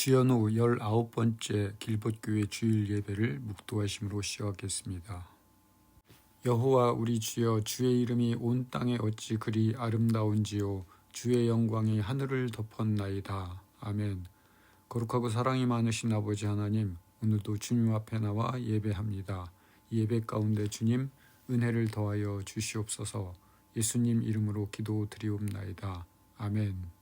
주연후 19번째 길봇교회 주일 예배를 묵도하심으로 시작하겠습니다. 여호와 우리 주여, 주의 이름이 온 땅에 어찌 그리 아름다운지요. 주의 영광이 하늘을 덮었나이다. 아멘. 거룩하고 사랑이 많으신 아버지 하나님, 오늘도 주님 앞에 나와 예배합니다. 이 예배 가운데 주님 은혜를 더하여 주시옵소서. 예수님 이름으로 기도드리옵나이다. 아멘.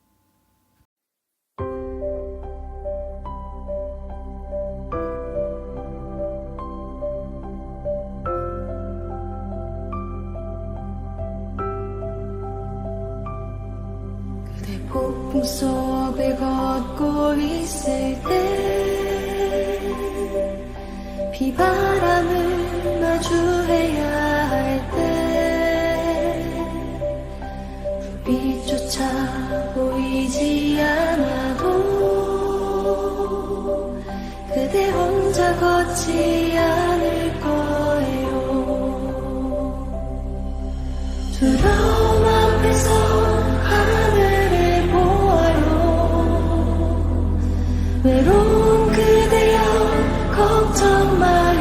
폭풍 속을 걷고 있을 때 비바람을 마주해야 할 때 불빛조차 보이지 않아도 그대 혼자 걷지 않을 거예요. 두려움 앞에서 외로운 그대여 걱정 마요.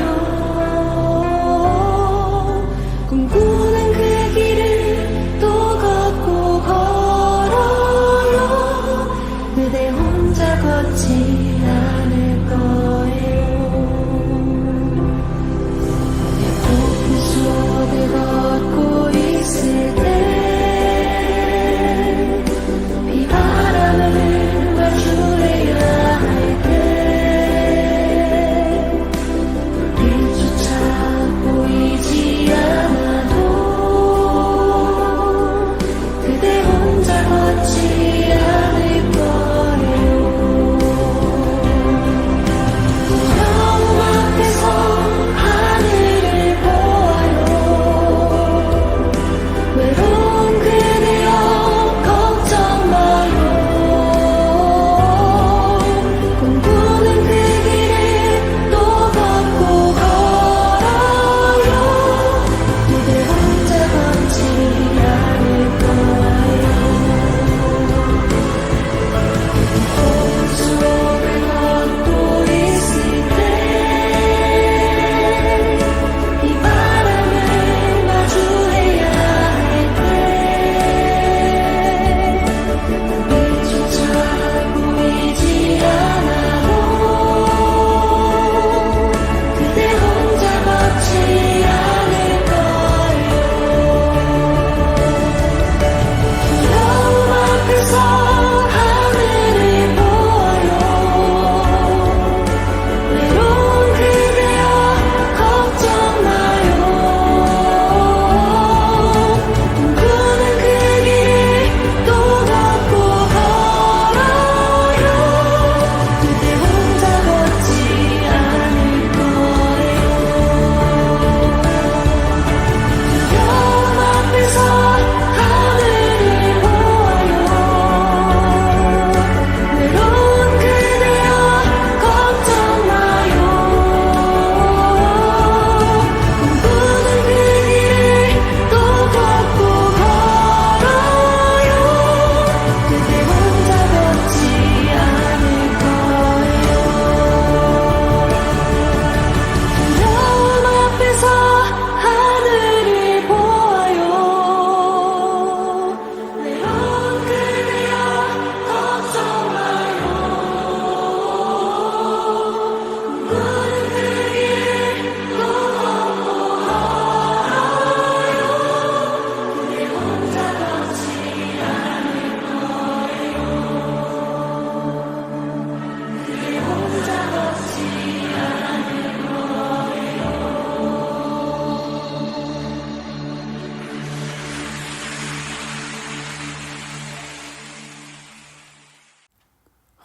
꿈꾸는 그 길을 또 걷고 걸어요. 그대 혼자 걷지 않을 거예요. 내 폭풍 속을 걷고 있을 때 비바람을 마주해야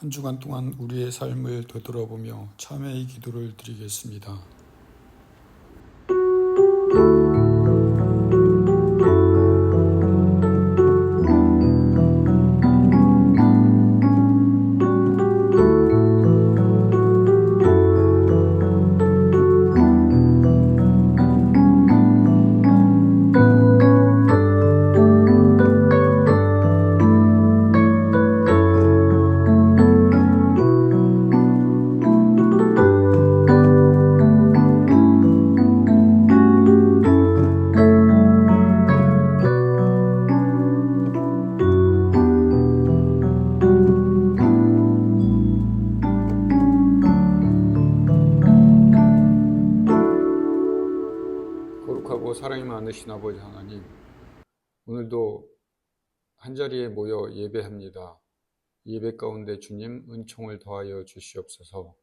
한 주간 동안 우리의 삶을 되돌아보며 참회의 기도를 드리겠습니다. 사랑이 많으신 아버지 하나님, 오늘도 한자리에 모여 예배합니다. 예배 가운데 주님 은총을 더하여 주시옵소서.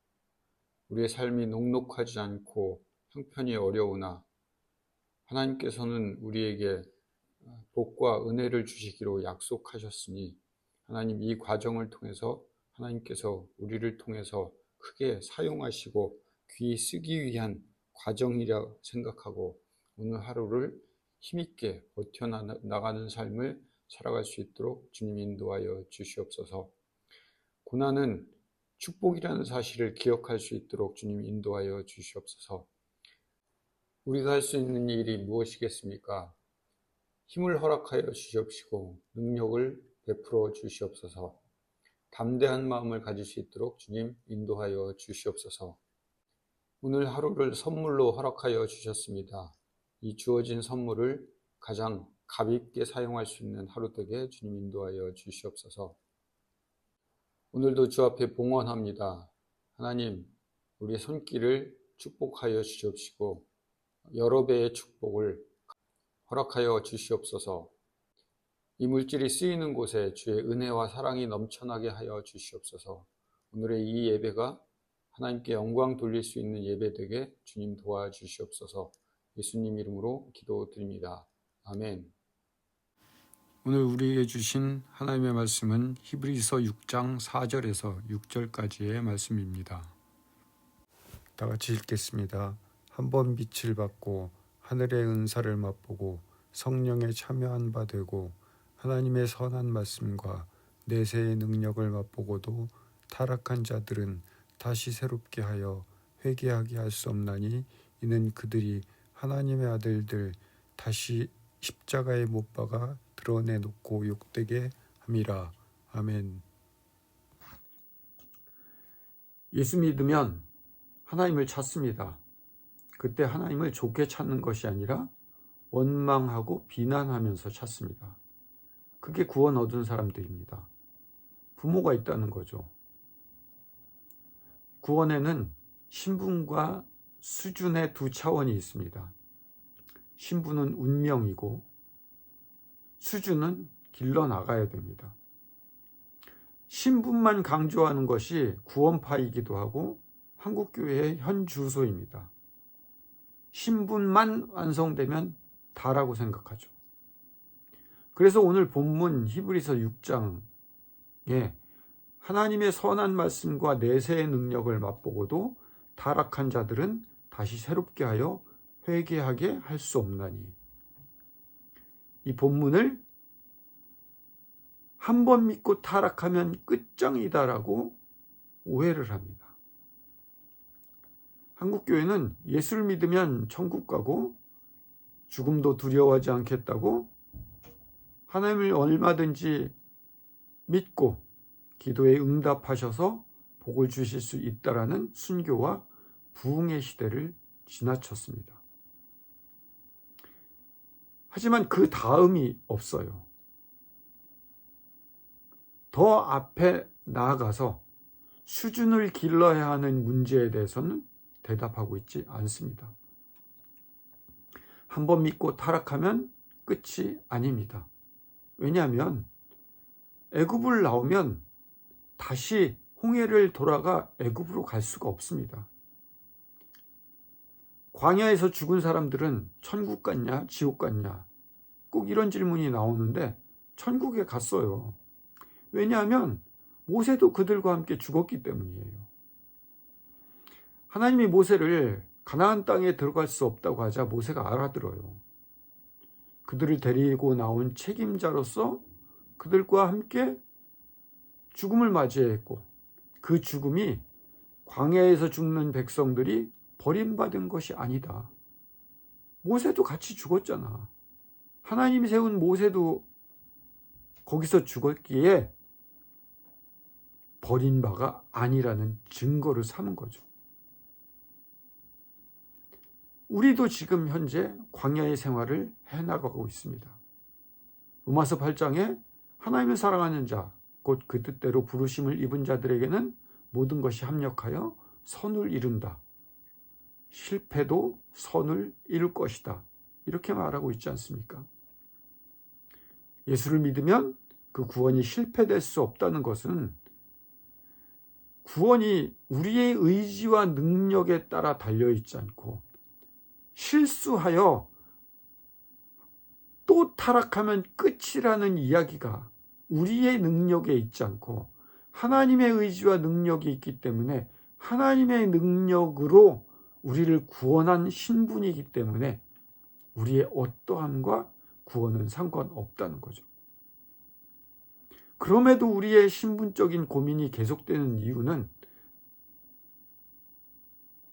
우리의 삶이 녹록하지 않고 형편이 어려우나 하나님께서는 우리에게 복과 은혜를 주시기로 약속하셨으니 하나님, 이 과정을 통해서 하나님께서 우리를 통해서 크게 사용하시고 귀히 쓰기 위한 과정이라 생각하고 오늘 하루를 힘있게 버텨나가는 삶을 살아갈 수 있도록 주님 인도하여 주시옵소서. 고난은 축복이라는 사실을 기억할 수 있도록 주님 인도하여 주시옵소서. 우리가 할 수 있는 일이 무엇이겠습니까? 힘을 허락하여 주시옵시고 능력을 베풀어 주시옵소서. 담대한 마음을 가질 수 있도록 주님 인도하여 주시옵소서. 오늘 하루를 선물로 허락하여 주셨습니다. 이 주어진 선물을 가장 가볍게 사용할 수 있는 하루 되게 주님 인도하여 주시옵소서. 오늘도 주 앞에 봉헌합니다. 하나님, 우리의 손길을 축복하여 주시옵시고 여러 배의 축복을 허락하여 주시옵소서. 이 물질이 쓰이는 곳에 주의 은혜와 사랑이 넘쳐나게 하여 주시옵소서. 오늘의 이 예배가 하나님께 영광 돌릴 수 있는 예배 되게 주님 도와주시옵소서. 예수님 이름으로 기도드립니다. 아멘. 오늘 우리에게 주신 하나님의 말씀은 히브리서 6장 4절에서 6절까지의 말씀입니다. 다 같이 읽겠습니다. 한번 빛을 받고 하늘의 은사를 맛보고 성령에 참여한 바 되고 하나님의 선한 말씀과 내세의 능력을 맛보고도 타락한 자들은 다시 새롭게 하여 회개하게 할 수 없나니 이는 그들이 하나님의 아들들 다시 십자가에 못 박아 드러내놓고 욕되게 함이라. 아멘. 예수 믿으면 하나님을 찾습니다. 그때 하나님을 좋게 찾는 것이 아니라 원망하고 비난하면서 찾습니다. 그게 구원 얻은 사람들입니다. 부모가 있다는 거죠. 구원에는 신분과 수준의 두 차원이 있습니다. 신분은 운명이고 수준은 길러나가야 됩니다. 신분만 강조하는 것이 구원파이기도 하고 한국교회의 현 주소입니다. 신분만 완성되면 다라고 생각하죠. 그래서 오늘 본문 히브리서 6장에 하나님의 선한 말씀과 내세의 능력을 맛보고도 타락한 자들은 다시 새롭게 하여 회개하게 할 수 없나니, 이 본문을 한 번 믿고 타락하면 끝장이다라고 오해를 합니다. 한국교회는 예수를 믿으면 천국 가고 죽음도 두려워하지 않겠다고 하나님을 얼마든지 믿고 기도에 응답하셔서 복을 주실 수 있다라는 순교와 부흥의 시대를 지나쳤습니다. 하지만 그 다음이 없어요. 더 앞에 나아가서 수준을 길러야 하는 문제에 대해서는 대답하고 있지 않습니다. 한번 믿고 타락하면 끝이 아닙니다. 왜냐하면 애굽을 나오면 다시 홍해를 돌아가 애굽으로 갈 수가 없습니다. 광야에서 죽은 사람들은 천국 갔냐 지옥 갔냐 꼭 이런 질문이 나오는데 천국에 갔어요. 왜냐하면 모세도 그들과 함께 죽었기 때문이에요. 하나님이 모세를 가나안 땅에 들어갈 수 없다고 하자 모세가 알아들어요. 그들을 데리고 나온 책임자로서 그들과 함께 죽음을 맞이했고 그 죽음이 광야에서 죽는 백성들이 버림받은 것이 아니다. 모세도 같이 죽었잖아. 하나님이 세운 모세도 거기서 죽었기에 버린 바가 아니라는 증거를 삼은 거죠. 우리도 지금 현재 광야의 생활을 해나가고 있습니다. 로마서 8장에 하나님을 사랑하는 자, 곧 그 뜻대로 부르심을 입은 자들에게는 모든 것이 합력하여 선을 이룬다. 실패도 선을 이룰 것이다. 이렇게 말하고 있지 않습니까? 예수를 믿으면 그 구원이 실패될 수 없다는 것은 구원이 우리의 의지와 능력에 따라 달려있지 않고 실수하여 또 타락하면 끝이라는 이야기가 우리의 능력에 있지 않고 하나님의 의지와 능력이 있기 때문에 하나님의 능력으로 우리를 구원한 신분이기 때문에 우리의 어떠함과 구원은 상관없다는 거죠. 그럼에도 우리의 신분적인 고민이 계속되는 이유는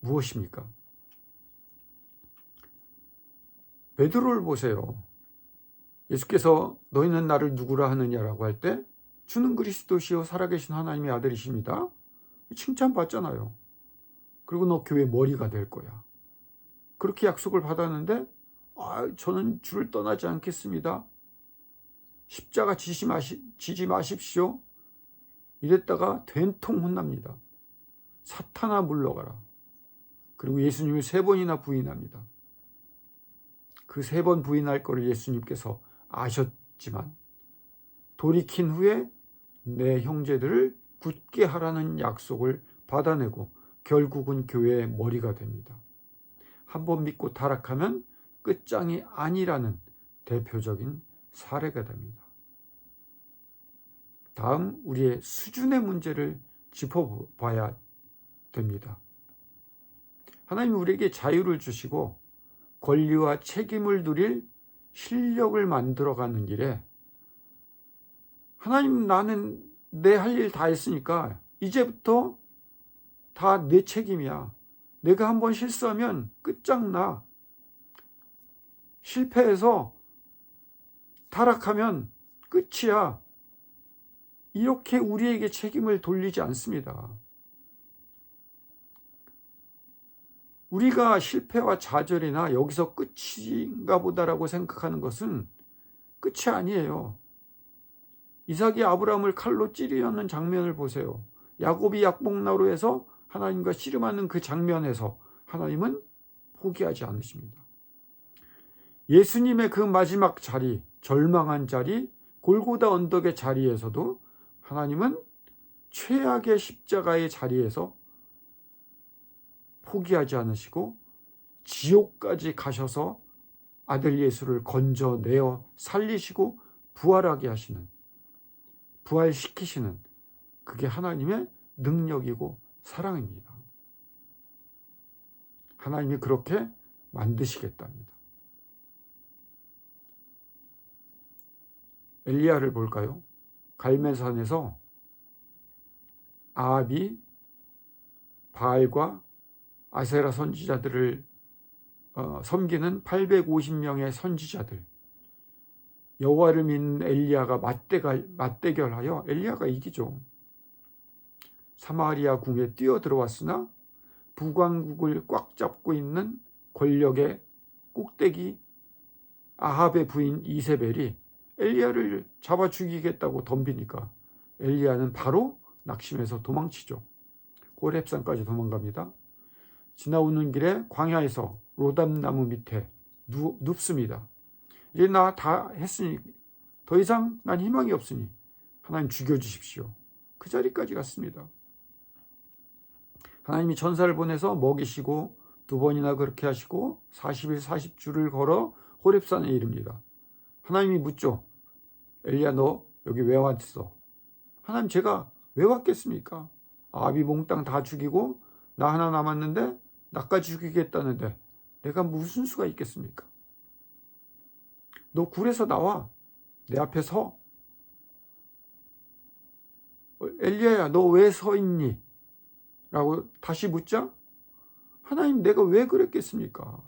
무엇입니까? 베드로를 보세요. 예수께서 너희는 나를 누구라 하느냐라고 할 때 주는 그리스도시요 살아계신 하나님의 아들이십니다. 칭찬받잖아요. 그리고 너 교회 머리가 될 거야. 그렇게 약속을 받았는데 저는 주를 떠나지 않겠습니다. 십자가 지지 마십시오. 이랬다가 된통 혼납니다. 사탄아 물러가라. 그리고 예수님을 3번이나 부인합니다. 그 3번 부인할 거를 예수님께서 아셨지만 돌이킨 후에 내 형제들을 굳게 하라는 약속을 받아내고 결국은 교회의 머리가 됩니다. 한번 믿고 타락하면 끝장이 아니라는 대표적인 사례가 됩니다. 다음 우리의 수준의 문제를 짚어봐야 됩니다. 하나님이 우리에게 자유를 주시고 권리와 책임을 누릴 실력을 만들어가는 길에 하나님 나는 내 할 일 다 했으니까 이제부터 다 내 책임이야. 내가 한번 실수하면 끝장나. 실패해서 타락하면 끝이야. 이렇게 우리에게 책임을 돌리지 않습니다. 우리가 실패와 좌절이나 여기서 끝인가 보다라고 생각하는 것은 끝이 아니에요. 이삭이 아브라함을 칼로 찌르려는 장면을 보세요. 야곱이 약복나루에서 하나님과 씨름하는 그 장면에서 하나님은 포기하지 않으십니다. 예수님의 그 마지막 자리, 절망한 자리, 골고다 언덕의 자리에서도 하나님은 최악의 십자가의 자리에서 포기하지 않으시고 지옥까지 가셔서 아들 예수를 건져내어 살리시고 부활하게 하시는, 부활시키시는 그게 하나님의 능력이고 사랑입니다. 하나님이 그렇게 만드시겠답니다. 엘리야를 볼까요? 갈멜산에서 아합이 바알과 아세라 선지자들을 섬기는 850명의 선지자들, 여호와를 믿는 엘리야가 맞대결하여 엘리야가 이기죠. 사마리아 궁에 뛰어들어왔으나 북왕국을 꽉 잡고 있는 권력의 꼭대기 아합의 부인 이세벨이 엘리야를 잡아 죽이겠다고 덤비니까 엘리야는 바로 낙심해서 도망치죠. 호렙산까지 도망갑니다. 지나오는 길에 광야에서 로담나무 밑에 눕습니다. 이제 나 다 했으니 더 이상 난 희망이 없으니 하나님 죽여주십시오. 그 자리까지 갔습니다. 하나님이 전사를 보내서 먹이시고 2번이나 그렇게 하시고 40일 40주를 걸어 호렙산에 이릅니다. 하나님이 묻죠. 엘리야 너 여기 왜 왔어? 하나님 제가 왜 왔겠습니까? 아합이 몽땅 다 죽이고 나 하나 남았는데 나까지 죽이겠다는데 내가 무슨 수가 있겠습니까? 너 굴에서 나와. 내 앞에 서. 엘리야야 너 왜 서 있니? 라고 다시 묻자 하나님 내가 왜 그랬겠습니까?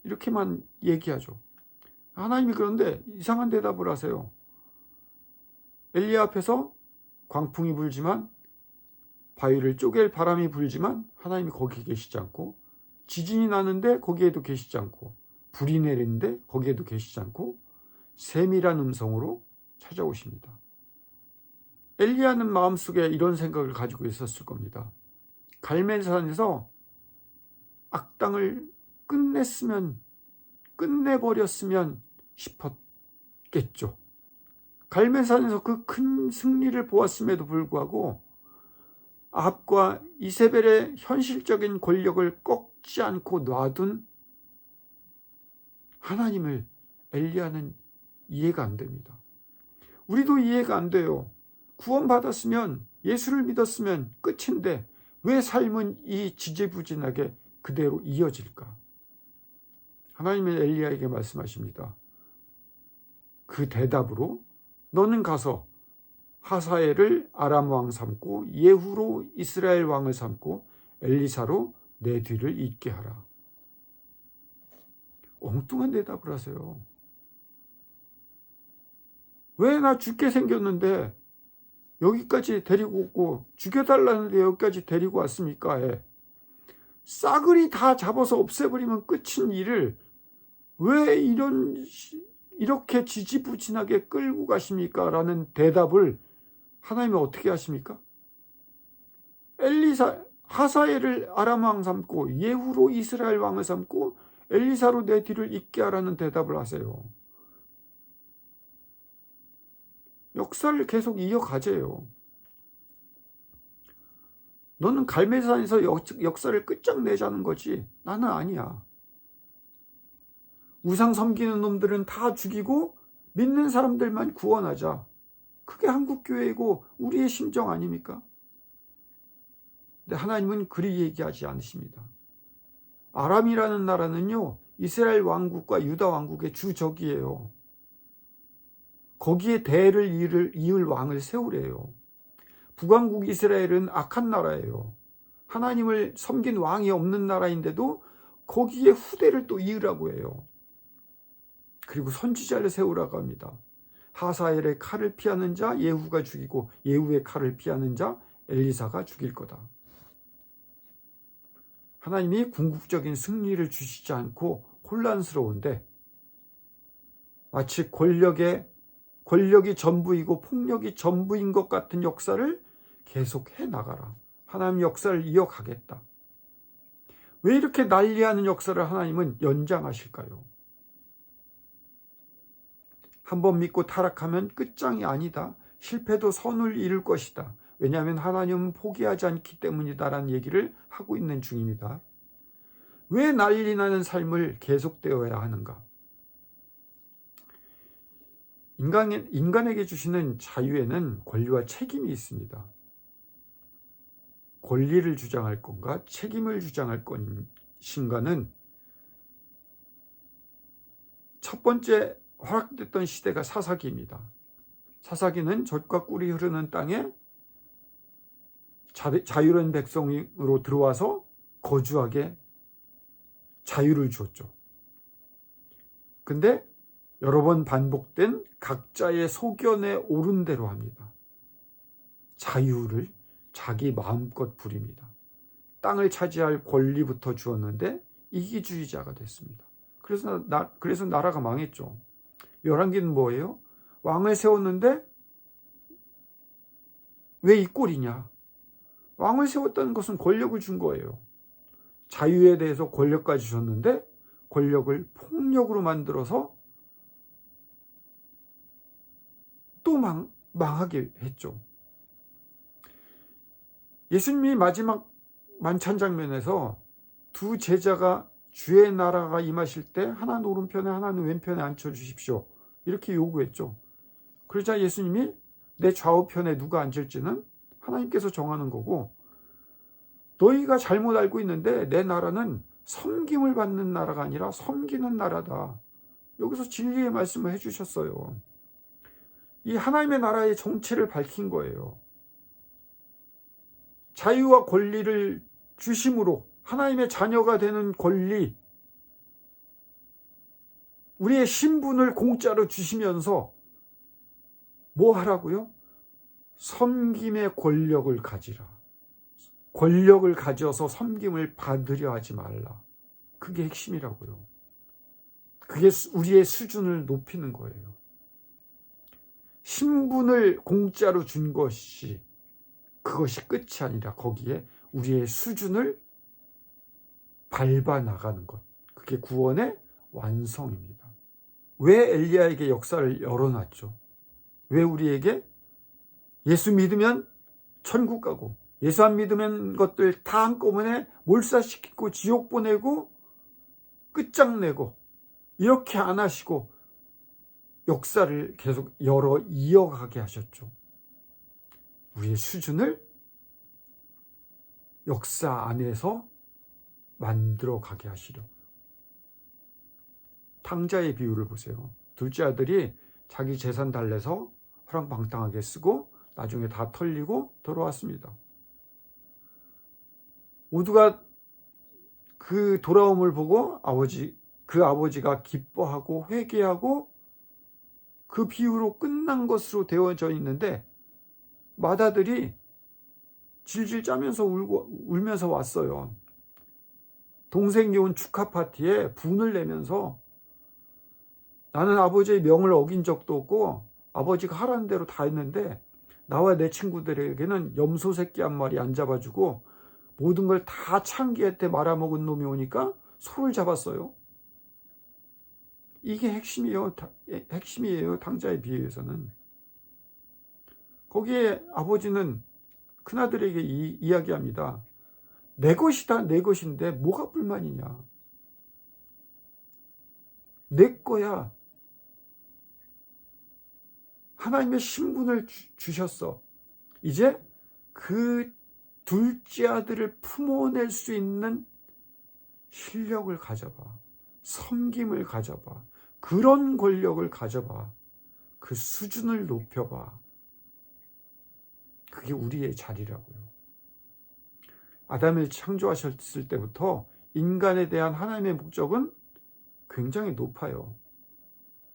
이렇게만 얘기하죠. 하나님이 그런데 이상한 대답을 하세요. 엘리야 앞에서 광풍이 불지만 바위를 쪼갤 바람이 불지만 하나님이 거기 계시지 않고 지진이 나는데 거기에도 계시지 않고 불이 내리는데 거기에도 계시지 않고 세밀한 음성으로 찾아오십니다. 엘리야는 마음속에 이런 생각을 가지고 있었을 겁니다. 갈멜산에서 악당을 끝내버렸으면 싶었겠죠. 갈멜산에서 그 큰 승리를 보았음에도 불구하고 아합과 이세벨의 현실적인 권력을 꺾지 않고 놔둔 하나님을 엘리야는 이해가 안 됩니다. 우리도 이해가 안 돼요. 구원받았으면, 예수를 믿었으면 끝인데 왜 삶은 이 지지부진하게 그대로 이어질까? 하나님은 엘리야에게 말씀하십니다. 그 대답으로 너는 가서 하사엘을 아람 왕 삼고 예후로 이스라엘 왕을 삼고 엘리사로 내 뒤를 잇게 하라. 엉뚱한 대답을 하세요. 왜 나 죽게 생겼는데 여기까지 데리고 오고 죽여달라는데 여기까지 데리고 왔습니까? 싸그리 다 잡아서 없애버리면 끝인 일을 왜 이렇게 지지부진하게 끌고 가십니까? 라는 대답을 하나님이 어떻게 하십니까? 하사엘을 아람 왕 삼고 예후로 이스라엘 왕을 삼고 엘리사로 내 뒤를 잇게 하라는 대답을 하세요. 역사를 계속 이어가재요. 너는 갈멜산에서 역사를 끝장내자는 거지 나는 아니야. 우상 섬기는 놈들은 다 죽이고 믿는 사람들만 구원하자. 그게 한국교회이고 우리의 심정 아닙니까? 근데 하나님은 그리 얘기하지 않으십니다. 아람이라는 나라는요, 이스라엘 왕국과 유다 왕국의 주적이에요. 거기에 대를 이을 왕을 세우래요. 북왕국 이스라엘은 악한 나라예요. 하나님을 섬긴 왕이 없는 나라인데도 거기에 후대를 또 이으라고 해요. 그리고 선지자를 세우라고 합니다. 하사엘의 칼을 피하는 자 예후가 죽이고 예후의 칼을 피하는 자 엘리사가 죽일 거다. 하나님이 궁극적인 승리를 주시지 않고 혼란스러운데 마치 권력이 전부이고 폭력이 전부인 것 같은 역사를 계속해 나가라. 하나님 역사를 이어가겠다. 왜 이렇게 난리하는 역사를 하나님은 연장하실까요? 한번 믿고 타락하면 끝장이 아니다. 실패도 선을 이룰 것이다. 왜냐하면 하나님은 포기하지 않기 때문이다라는 얘기를 하고 있는 중입니다. 왜 난리 나는 삶을 계속되어야 하는가? 인간에게 주시는 자유에는 권리와 책임이 있습니다. 권리를 주장할 건가 책임을 주장할 것인가는 첫 번째 허락됐던 시대가 사사기입니다. 사사기는 젖과 꿀이 흐르는 땅에 자유로운 백성으로 들어와서 거주하게 자유를 주었죠. 근데 여러 번 반복된 각자의 소견에 오른 대로 합니다. 자유를 자기 마음껏 부립니다. 땅을 차지할 권리부터 주었는데 이기주의자가 됐습니다. 그래서 나라가 망했죠. 열왕기는 뭐예요? 왕을 세웠는데 왜 이 꼴이냐? 왕을 세웠다는 것은 권력을 준 거예요. 자유에 대해서 권력까지 줬는데 권력을 폭력으로 만들어서 또 망하게 했죠. 예수님이 마지막 만찬 장면에서 두 제자가 주의 나라가 임하실 때 하나는 오른편에 하나는 왼편에 앉혀주십시오. 이렇게 요구했죠. 그러자 예수님이 내 좌우편에 누가 앉을지는 하나님께서 정하는 거고 너희가 잘못 알고 있는데 내 나라는 섬김을 받는 나라가 아니라 섬기는 나라다. 여기서 진리의 말씀을 해주셨어요. 이 하나님의 나라의 정체를 밝힌 거예요. 자유와 권리를 주심으로 하나님의 자녀가 되는 권리, 우리의 신분을 공짜로 주시면서 뭐 하라고요? 섬김의 권력을 가지라. 권력을 가져서 섬김을 받으려 하지 말라. 그게 핵심이라고요. 그게 우리의 수준을 높이는 거예요. 신분을 공짜로 준 것이 그것이 끝이 아니라 거기에 우리의 수준을 밟아 나가는 것. 그게 구원의 완성입니다. 왜 엘리야에게 역사를 열어놨죠? 왜 우리에게 예수 믿으면 천국 가고 예수 안 믿으면 것들 다 한꺼번에 몰살시키고 지옥 보내고 끝장내고 이렇게 안 하시고 역사를 계속 이어가게 하셨죠. 우리의 수준을 역사 안에서 만들어 가게 하시려고요. 탕자의 비유를 보세요. 둘째 아들이 자기 재산 달래서 허랑방탕하게 쓰고 나중에 다 털리고 돌아왔습니다. 모두가 그 돌아옴을 보고 그 아버지가 기뻐하고 회개하고 그 비유로 끝난 것으로 되어져 있는데 맏아들이 질질 짜면서 울면서 왔어요. 동생이 온 축하 파티에 분을 내면서 나는 아버지의 명을 어긴 적도 없고 아버지가 하라는 대로 다 했는데 나와 내 친구들에게는 염소 새끼 한 마리 안 잡아주고 모든 걸 다 창기한테 말아먹은 놈이 오니까 소를 잡았어요. 이게 핵심이에요. 탕자의 비유에서는. 거기에 아버지는 큰아들에게 이야기합니다. 내 것이다, 내 것인데 뭐가 불만이냐. 내 거야. 하나님의 신분을 주셨어. 이제 그 둘째 아들을 품어낼 수 있는 실력을 가져봐. 섬김을 가져봐. 그런 권력을 가져봐. 그 수준을 높여봐. 그게 우리의 자리라고요. 아담을 창조하셨을 때부터 인간에 대한 하나님의 목적은 굉장히 높아요.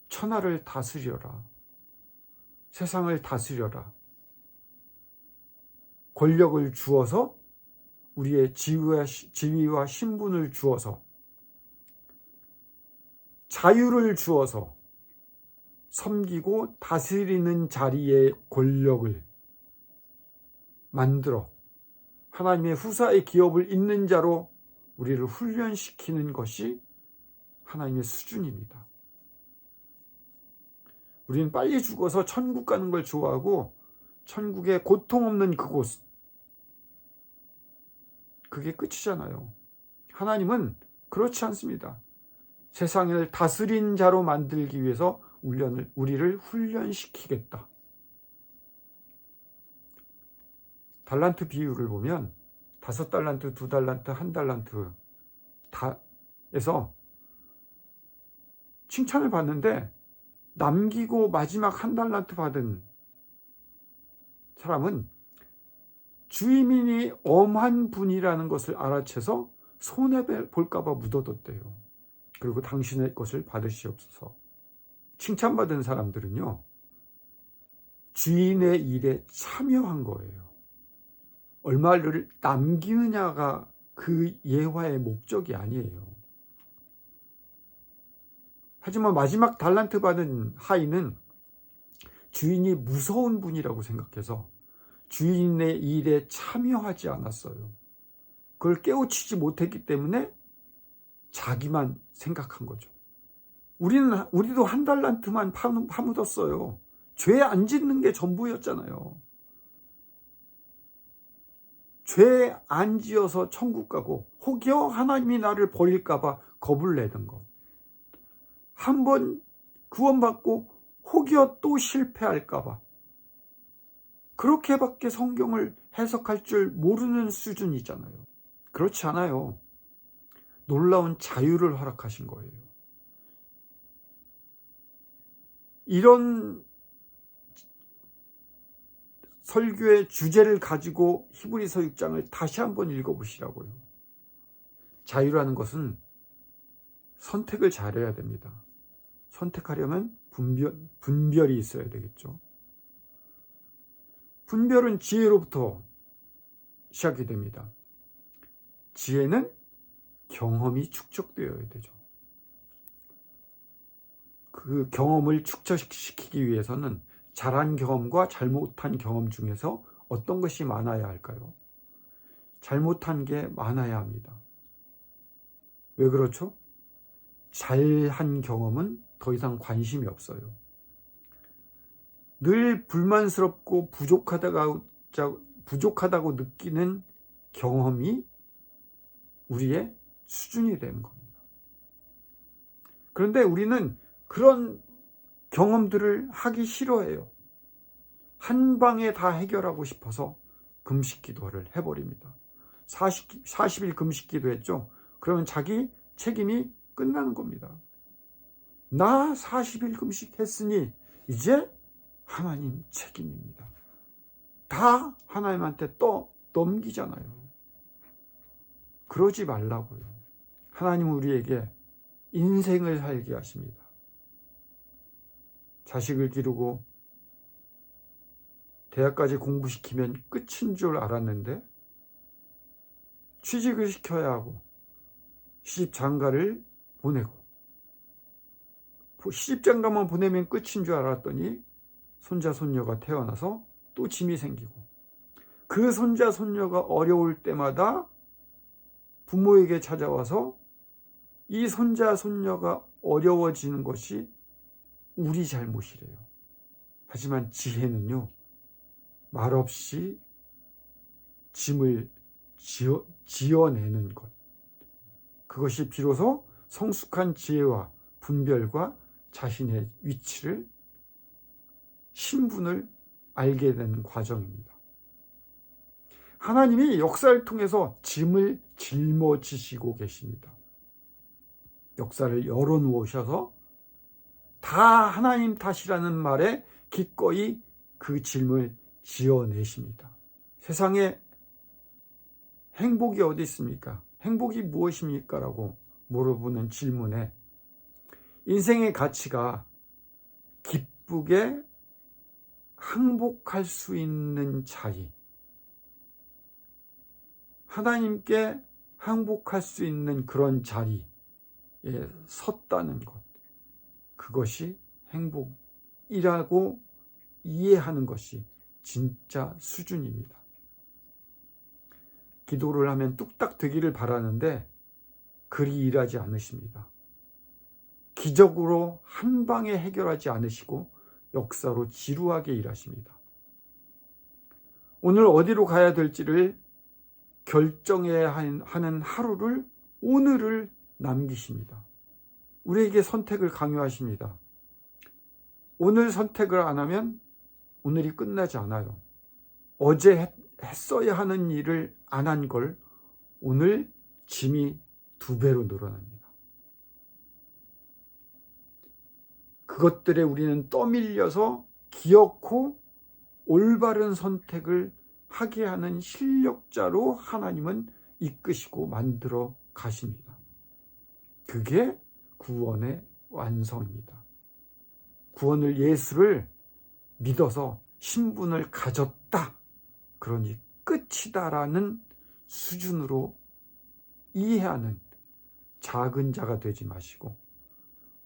천하를 다스려라. 세상을 다스려라. 권력을 주어서 우리의 지위와 신분을 주어서 자유를 주어서 섬기고 다스리는 자리의 권력을 만들어 하나님의 후사의 기업을 잇는 자로 우리를 훈련시키는 것이 하나님의 수준입니다. 우리는 빨리 죽어서 천국 가는 걸 좋아하고 천국에 고통 없는 그곳, 그게 끝이잖아요. 하나님은 그렇지 않습니다. 세상을 다스린 자로 만들기 위해서 우리를 훈련시키겠다. 달란트 비유를 보면 5달란트, 2달란트, 1달란트 다에서 칭찬을 받는데 남기고 마지막 1달란트 받은 사람은 주임이 엄한 분이라는 것을 알아채서 손해볼까 봐 묻어뒀대요. 그리고 당신의 것을 받으시옵소서. 칭찬받은 사람들은요, 주인의 일에 참여한 거예요. 얼마를 남기느냐가 그 예화의 목적이 아니에요. 하지만 마지막 달란트 받은 하인은 주인이 무서운 분이라고 생각해서 주인의 일에 참여하지 않았어요. 그걸 깨우치지 못했기 때문에 자기만 생각한 거죠. 우리도 1달란트만 파묻었어요. 죄 안 짓는 게 전부였잖아요. 죄 안 지어서 천국 가고 혹여 하나님이 나를 버릴까 봐 겁을 내던 것. 한 번 구원받고 혹여 또 실패할까 봐. 그렇게밖에 성경을 해석할 줄 모르는 수준이잖아요. 그렇지 않아요. 놀라운 자유를 허락하신 거예요. 이런 설교의 주제를 가지고 히브리서 6장을 다시 한번 읽어보시라고요. 자유라는 것은 선택을 잘해야 됩니다. 선택하려면 분별이 있어야 되겠죠. 분별은 지혜로부터 시작이 됩니다. 지혜는 경험이 축적되어야 되죠. 그 경험을 축적시키기 위해서는 잘한 경험과 잘못한 경험 중에서 어떤 것이 많아야 할까요? 잘못한 게 많아야 합니다. 왜 그렇죠? 잘한 경험은 더 이상 관심이 없어요. 늘 불만스럽고 부족하다고 느끼는 경험이 우리의 수준이 되는 겁니다. 그런데 우리는 그런 경험들을 하기 싫어해요. 한 방에 다 해결하고 싶어서 금식 기도를 해버립니다. 40일 금식 기도 했죠. 그러면 자기 책임이 끝나는 겁니다. 나 40일 금식 했으니 이제 하나님 책임입니다. 다 하나님한테 넘기잖아요. 그러지 말라고요. 하나님은 우리에게 인생을 살게 하십니다. 자식을 기르고 대학까지 공부시키면 끝인 줄 알았는데 취직을 시켜야 하고 시집장가를 보내고 시집장가만 보내면 끝인 줄 알았더니 손자 손녀가 태어나서 또 짐이 생기고 그 손자 손녀가 어려울 때마다 부모에게 찾아와서 이 손자 손녀가 어려워지는 것이 우리 잘못이래요. 하지만 지혜는요, 말없이 짐을 지어내는 것, 그것이 비로소 성숙한 지혜와 분별과 자신의 위치를, 신분을 알게 되는 과정입니다. 하나님이 역사를 통해서 짐을 짊어지시고 계십니다. 역사를 열어놓으셔서 다 하나님 탓이라는 말에 기꺼이 그 짐을 지어내십니다. 세상에 행복이 어디 있습니까? 행복이 무엇입니까? 라고 물어보는 질문에 인생의 가치가 기쁘게 항복할 수 있는 자리, 하나님께 항복할 수 있는 그런 자리에 섰다는 것, 그것이 행복이라고 이해하는 것이 진짜 수준입니다. 기도를 하면 뚝딱 되기를 바라는데 그리 일하지 않으십니다. 기적으로 한 방에 해결하지 않으시고 역사로 지루하게 일하십니다. 오늘 어디로 가야 될지를 결정해야 하는 하루를, 오늘을 남기십니다. 우리에게 선택을 강요하십니다. 오늘 선택을 안 하면 오늘이 끝나지 않아요. 어제 했어야 하는 일을 안 한 걸 오늘 짐이 2배로 늘어납니다. 그것들에 우리는 떠밀려서 기어코 올바른 선택을 하게 하는 실력자로 하나님은 이끄시고 만들어 가십니다. 그게 구원의 완성입니다. 구원을, 예수를 믿어서 신분을 가졌다, 그러니 끝이다라는 수준으로 이해하는 작은 자가 되지 마시고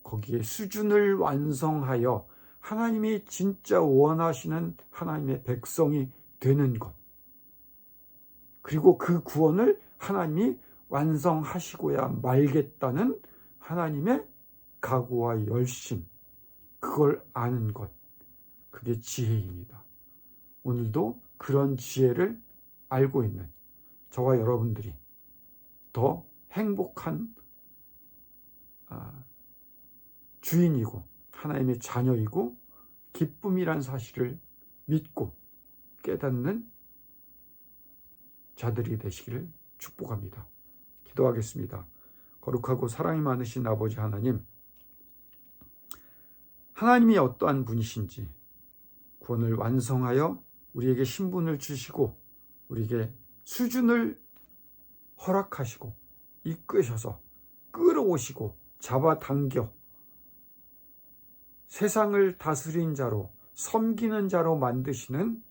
거기에 수준을 완성하여 하나님이 진짜 원하시는 하나님의 백성이 되는 것, 그리고 그 구원을 하나님이 완성하시고야 말겠다는 하나님의 각오와 열심, 그걸 아는 것, 그게 지혜입니다. 오늘도 그런 지혜를 알고 있는 저와 여러분들이 더 행복한 주인이고 하나님의 자녀이고 기쁨이란 사실을 믿고 깨닫는 자들이 되시기를 축복합니다. 기도하겠습니다. 거룩하고 사랑이 많으신 아버지 하나님, 하나님이 어떠한 분이신지 구원을 완성하여 우리에게 신분을 주시고 우리에게 수준을 허락하시고 이끄셔서 끌어오시고 잡아당겨 세상을 다스린 자로, 섬기는 자로 만드시는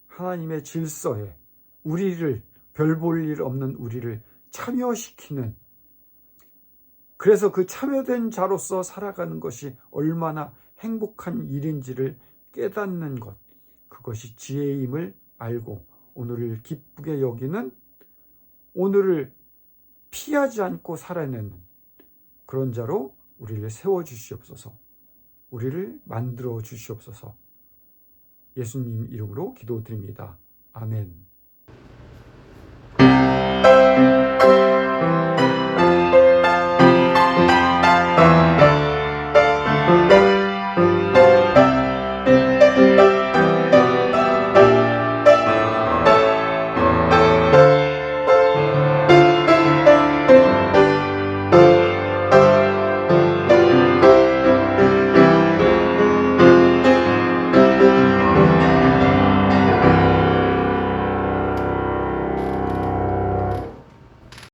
하나님의 질서에 우리를, 별 볼 일 없는 우리를 참여시키는, 그래서 그 참여된 자로서 살아가는 것이 얼마나 행복한 일인지를 깨닫는 것, 그것이 지혜임을 알고 오늘을 기쁘게 여기는, 오늘을 피하지 않고 살아내는 그런 자로 우리를 세워 주시옵소서. 우리를 만들어 주시옵소서. 예수님 이름으로 기도드립니다. 아멘.